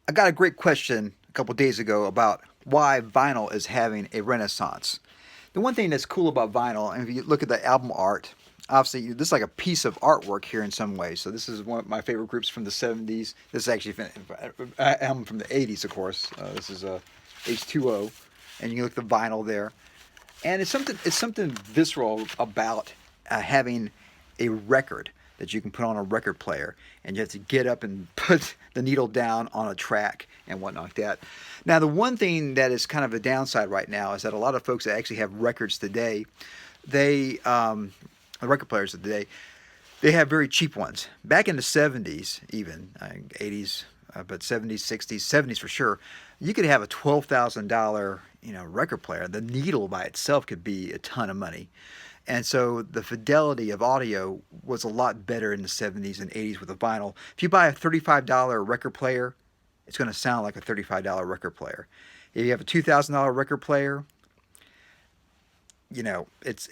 I got a great question a couple days ago about why vinyl is having a renaissance. The one thing that's cool about vinyl, and if you look at the album art, obviously this is like a piece of artwork here in some ways. So this is one of my favorite groups from the '70s. This is actually an album from the '80s, of course. This is H2O, and you can look at the vinyl there, and it's something visceral about having a record that you can put on a record player, and you have to get up and put the needle down on a track and whatnot like that. Now, the one thing that is kind of a downside right now is that a lot of folks that actually have records today, they the record players of today, they have very cheap ones. Back in the '70s, even '80s, but '70s, '60s, '70s for sure, you could have a $12,000 record player. The needle by itself could be a ton of money. And so the fidelity of audio was a lot better in the '70s and '80s with the vinyl. If you buy a $35 record player, it's going to sound like a $35 record player. If you have a $2,000 record player, it's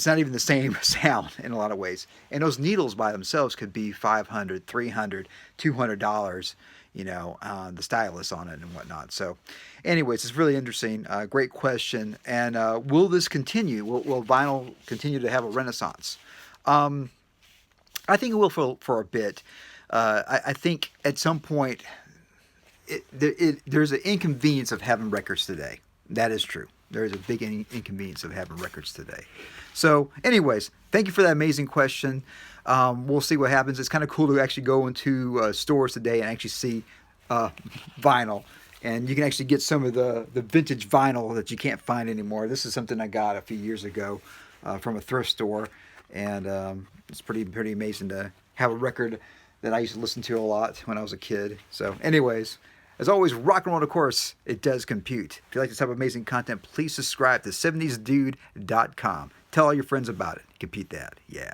not even the same sound in a lot of ways. And those needles by themselves could be 500, 300, $200. The stylus on it and whatnot. So, anyways, it's really interesting. Great question. And will this continue? Will vinyl continue to have a renaissance? Um, I think it will for a bit. I think at some point there's an inconvenience of having records today. That is true. There is a big inconvenience of having records today. So, anyways, thank you for that amazing question. We'll see what happens. It's kind of cool to actually go into stores today and actually see uh, vinyl. And you can actually get some of the vintage vinyl that you can't find anymore. This is something I got a few years ago from a thrift store. And it's pretty amazing to have a record that I used to listen to a lot when I was a kid. So, anyways, as always, rock and roll, of course, it does compute. If you like this type of amazing content, please subscribe to 70sdude.com. Tell all your friends about it. Compute that. Yeah.